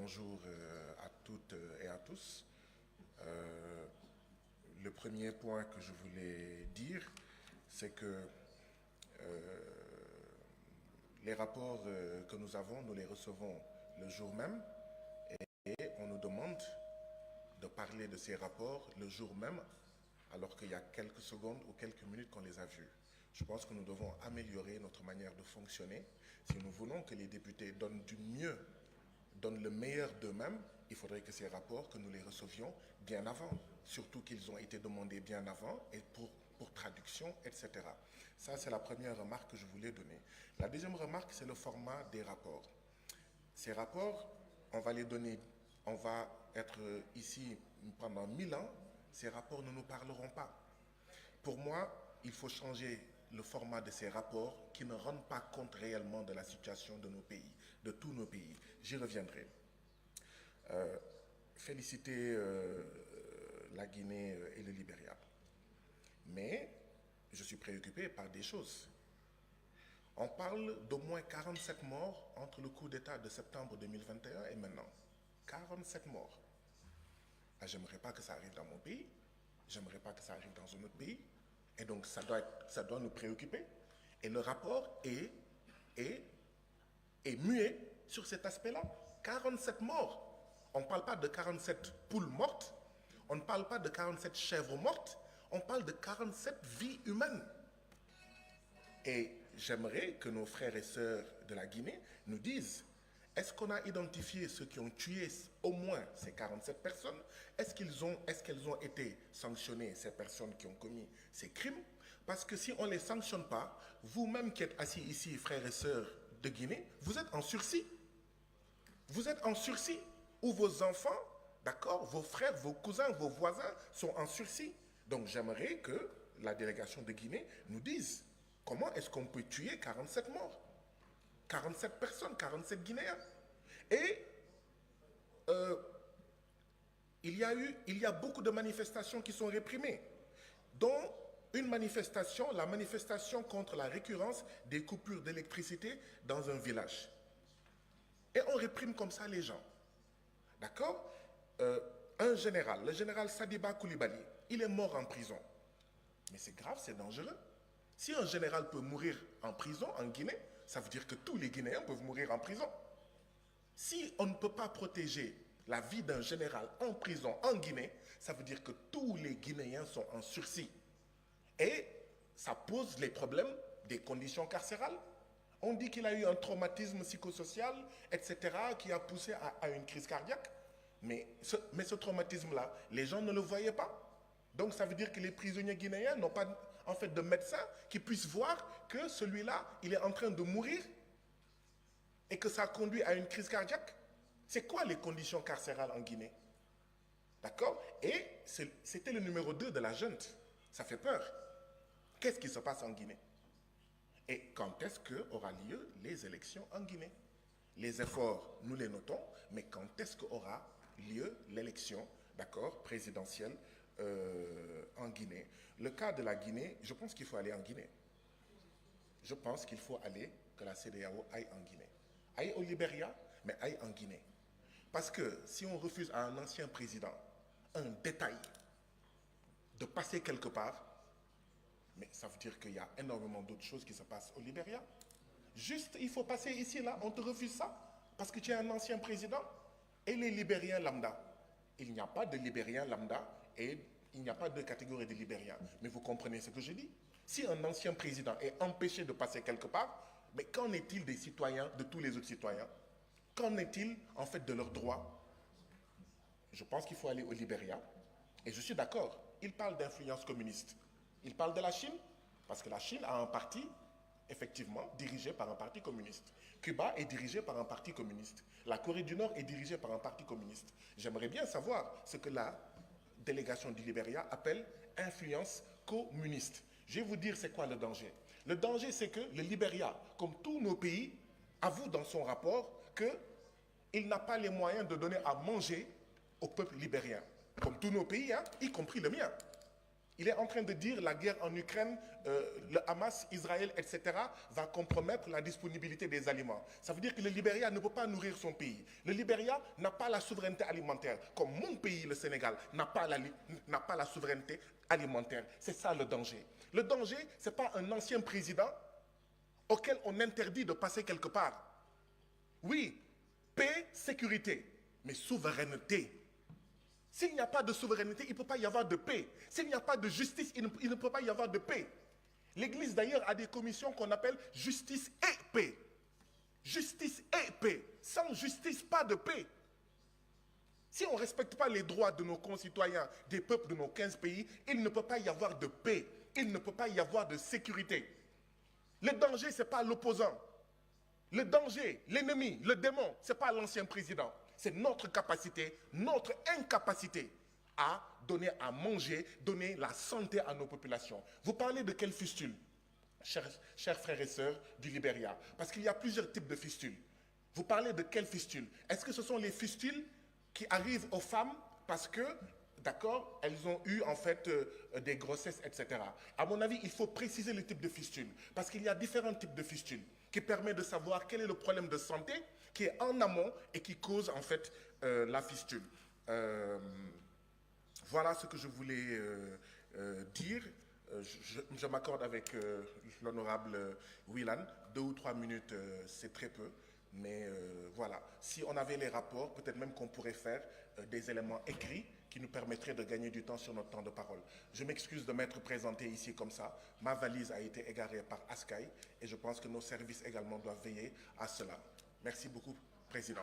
Bonjour à toutes et à tous. Euh, le premier point que je voulais dire, c'est que euh, les rapports que nous avons, nous les recevons le jour même et on nous demande de parler de ces rapports le jour même alors qu'il y a quelques secondes ou quelques minutes qu'on les a vus. Je pense que nous devons améliorer notre manière de fonctionner. Si nous voulons que les députés donnent du mieux, donnent le meilleur d'eux-mêmes, il faudrait que ces rapports, que nous les recevions bien avant. Surtout qu'ils ont été demandés bien avant et pour traduction, etc. Ça, c'est la première remarque que je voulais donner. La deuxième remarque, c'est le format des rapports. Ces rapports, on va les donner, on va être ici pendant 1000 ans, ces rapports ne nous parleront pas. Pour moi, il faut changer le format de ces rapports qui ne rendent pas compte réellement de la situation de nos pays, de tous nos pays. J'y reviendrai. Euh, Féliciter la Guinée et le Libéria. Mais je suis préoccupé par des choses. On parle d'au moins 47 morts entre le coup d'État de septembre 2021 et maintenant. 47 morts. Ah, j'aimerais pas que ça arrive dans mon pays. J'aimerais pas que ça arrive dans un autre pays. Et donc, ça doit nous préoccuper. Et le rapport est, est muet sur cet aspect-là. 47 morts. On ne parle pas de 47 poules mortes. On ne parle pas de 47 chèvres mortes. On parle de 47 vies humaines. Et j'aimerais que nos frères et sœurs de la Guinée nous disent, est-ce qu'on a identifié ceux qui ont tué au moins ces 47 personnes? Est-ce qu'elles ont été sanctionnées, ces personnes qui ont commis ces crimes? Parce que si on ne les sanctionne pas, vous-même qui êtes assis ici, frères et sœurs de Guinée, vous êtes en sursis. Vous êtes en sursis. Ou vos enfants, d'accord, vos frères, vos cousins, vos voisins sont en sursis. Donc j'aimerais que la délégation de Guinée nous dise comment est-ce qu'on peut tuer 47 morts, 47 personnes, 47 Guinéens. Et euh, il y a beaucoup de manifestations qui sont réprimées, dont une manifestation, la manifestation contre la récurrence des coupures d'électricité dans un village. Et on réprime comme ça les gens. D'accord. Un général, le général Sadiba Koulibaly, il est mort en prison. Mais c'est grave, c'est dangereux. Si un général peut mourir en prison en Guinée, ça veut dire que tous les Guinéens peuvent mourir en prison. Si on ne peut pas protéger la vie d'un général en prison en Guinée, ça veut dire que tous les Guinéens sont en sursis. Et ça pose les problèmes des conditions carcérales. On dit qu'il a eu un traumatisme psychosocial, etc., qui a poussé à une crise cardiaque. Mais ce traumatisme-là, les gens ne le voyaient pas. Donc ça veut dire que les prisonniers guinéens n'ont pas en fait de médecins qui puissent voir que celui-là, il est en train de mourir et que ça conduit à une crise cardiaque. C'est quoi les conditions carcérales en Guinée? D'accord. Et c'était le numéro 2 de la junte. Ça fait peur. Qu'est-ce qui se passe en Guinée? Et quand est-ce qu'aura lieu les élections en Guinée? Les efforts, nous les notons, mais quand est-ce qu'aura lieu l'élection, d'accord, présidentielle en Guinée? Le cas de la Guinée, je pense qu'il faut aller en Guinée. Je pense qu'il faut aller, que la CEDEAO aille en Guinée. Aille au Libéria, mais aille en Guinée. Parce que si on refuse à un ancien président un détail de passer quelque part, mais ça veut dire qu'il y a énormément d'autres choses qui se passent au Libéria. Juste, il faut passer ici, là, on te refuse ça, parce que tu es un ancien président. Et les Libériens lambda, il n'y a pas de Libériens lambda et il n'y a pas de catégorie de Libériens. Mais vous comprenez ce que je dis? Si un ancien président est empêché de passer quelque part, mais qu'en est-il des citoyens, de tous les autres citoyens? Qu'en est-il, en fait, de leurs droits? Je pense qu'il faut aller au Libéria. Et je suis d'accord, il parle d'influence communiste. Il parle de la Chine, parce que la Chine a un parti, effectivement, dirigé par un parti communiste. Cuba est dirigé par un parti communiste. La Corée du Nord est dirigée par un parti communiste. J'aimerais bien savoir ce que la délégation du Libéria appelle influence communiste. Je vais vous dire c'est quoi le danger. Le danger, c'est que le Libéria, comme tous nos pays, avoue dans son rapport qu'il n'a pas les moyens de donner à manger au peuple libérien. Comme tous nos pays, hein, y compris le mien. Il est en train de dire la guerre en Ukraine, le Hamas, Israël, etc. va compromettre la disponibilité des aliments. Ça veut dire que le Libéria ne peut pas nourrir son pays. Le Libéria n'a pas la souveraineté alimentaire, comme mon pays, le Sénégal, n'a pas la souveraineté alimentaire. C'est ça le danger. Le danger, ce n'est pas un ancien président auquel on interdit de passer quelque part. Oui, paix, sécurité, mais souveraineté. S'il n'y a pas de souveraineté, il ne peut pas y avoir de paix. S'il n'y a pas de justice, il ne peut pas y avoir de paix. L'Église d'ailleurs a des commissions qu'on appelle justice et paix. Justice et paix. Sans justice, pas de paix. Si on ne respecte pas les droits de nos concitoyens, des peuples de nos 15 pays, il ne peut pas y avoir de paix. Il ne peut pas y avoir de sécurité. Le danger, ce n'est pas l'opposant. Le danger, l'ennemi, le démon, ce n'est pas l'ancien président. C'est notre capacité, notre incapacité à donner à manger, donner la santé à nos populations. Vous parlez de quelle fistule, chers frères et sœurs du Libéria? Parce qu'il y a plusieurs types de fistules. Vous parlez de quelle fistule? Est-ce que ce sont les fistules qui arrivent aux femmes parce que, d'accord, elles ont eu en fait des grossesses, etc. À mon avis, il faut préciser le type de fistule. Parce qu'il y a différents types de fistules qui permettent de savoir quel est le problème de santé qui est en amont et qui cause en fait la fistule. Voilà ce que je voulais dire. Je m'accorde avec l'honorable Willan. 2 ou 3 minutes, c'est très peu. Mais voilà, si on avait les rapports, peut-être même qu'on pourrait faire des éléments écrits qui nous permettraient de gagner du temps sur notre temps de parole. Je m'excuse de m'être présenté ici comme ça. Ma valise a été égarée par Askai et je pense que nos services également doivent veiller à cela. Merci beaucoup, Président.